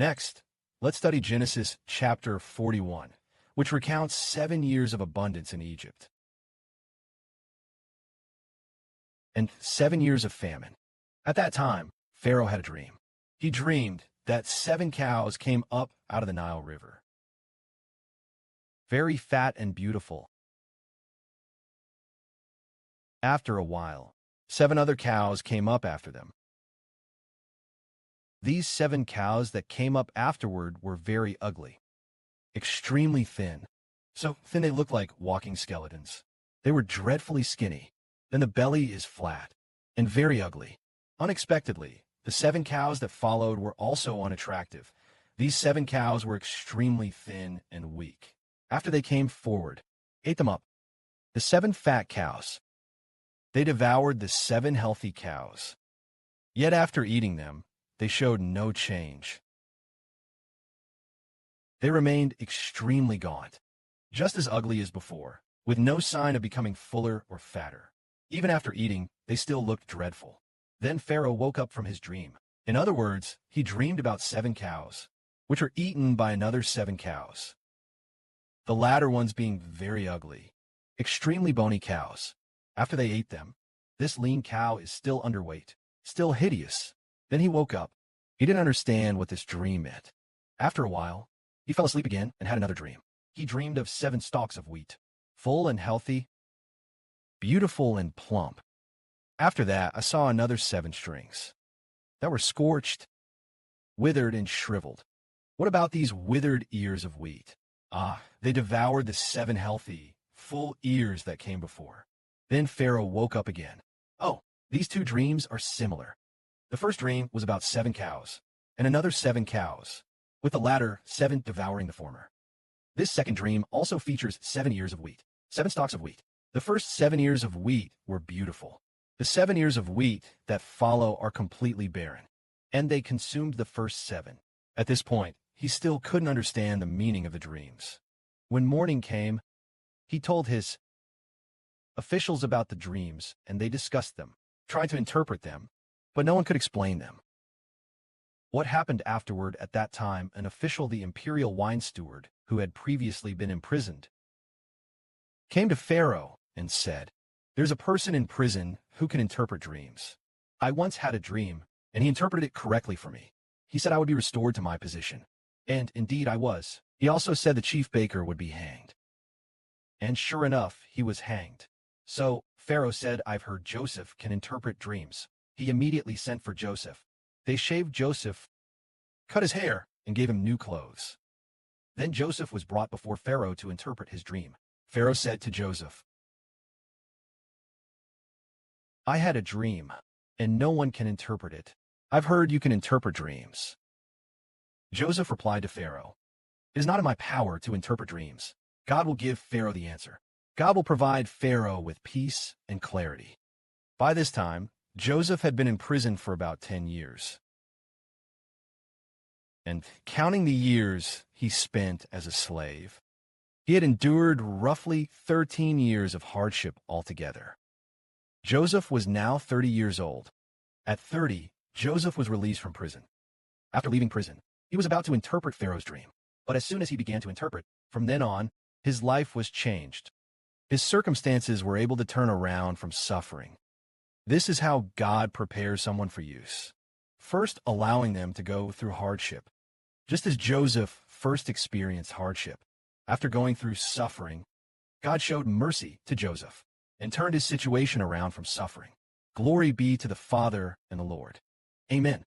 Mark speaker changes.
Speaker 1: Next, let's study Genesis chapter 41, which recounts 7 years of abundance in Egypt and 7 years of famine. At that time, Pharaoh had a dream. He dreamed that 7 cows came up out of the Nile River, very fat and beautiful. After a while, 7 other cows came up after them. These 7 cows that came up afterward were very ugly, extremely thin. So thin they looked like walking skeletons. They were dreadfully skinny. Then the belly is flat and very ugly. Unexpectedly, the 7 cows that followed were also unattractive. These 7 cows were extremely thin and weak. After they came forward, ate them up. The 7 fat cows. They devoured the 7 healthy cows. Yet after eating them, they showed no change. They remained extremely gaunt, just as ugly as before, with no sign of becoming fuller or fatter. Even after eating, they still looked dreadful. Then Pharaoh woke up from his dream. In other words, he dreamed about 7 cows, which were eaten by another 7 cows. The latter ones being very ugly, extremely bony cows. After they ate them, this lean cow is still underweight, still hideous. Then he woke up. He didn't understand what this dream meant. After a while, he fell asleep again and had another dream. He dreamed of 7 stalks of wheat, full and healthy, beautiful and plump. After that, I saw another 7 strings that were scorched, withered, and shriveled. What about these withered ears of wheat? They devoured the 7 healthy, full ears that came before. Then Pharaoh woke up again. Oh, these 2 dreams are similar. The first dream was about 7 cows, and another 7 cows, with the latter 7 devouring the former. This second dream also features 7 ears of wheat, 7 stalks of wheat. The first 7 ears of wheat were beautiful. The 7 ears of wheat that follow are completely barren, and they consumed the first 7. At this point, he still couldn't understand the meaning of the dreams. When morning came, he told his officials about the dreams, and they discussed them, tried to interpret them, but no one could explain them. What happened afterward? At that time, an official, the imperial wine steward, who had previously been imprisoned, came to Pharaoh and said, "There's a person in prison who can interpret dreams. I once had a dream, and he interpreted it correctly for me. He said I would be restored to my position. And indeed I was. He also said the chief baker would be hanged. And sure enough, he was hanged. So Pharaoh said, I've heard Joseph can interpret dreams. He immediately sent for Joseph. They shaved Joseph, cut his hair, and gave him new clothes. Then Joseph was brought before Pharaoh to interpret his dream. Pharaoh said to Joseph, I had a dream, and no one can interpret it. I've heard you can interpret dreams. Joseph replied to Pharaoh, It is not in my power to interpret dreams. God will give Pharaoh the answer. God will provide Pharaoh with peace and clarity. By this time, Joseph had been in prison for about 10 years. And counting the years he spent as a slave, he had endured roughly 13 years of hardship altogether. Joseph was now 30 years old. At 30, Joseph was released from prison. After leaving prison, he was about to interpret Pharaoh's dream. But as soon as he began to interpret, from then on, his life was changed. His circumstances were able to turn around from suffering. This is how God prepares someone for use. First, allowing them to go through hardship. Just as Joseph first experienced hardship, after going through suffering, God showed mercy to Joseph and turned his situation around from suffering. Glory be to the Father and the Lord. Amen.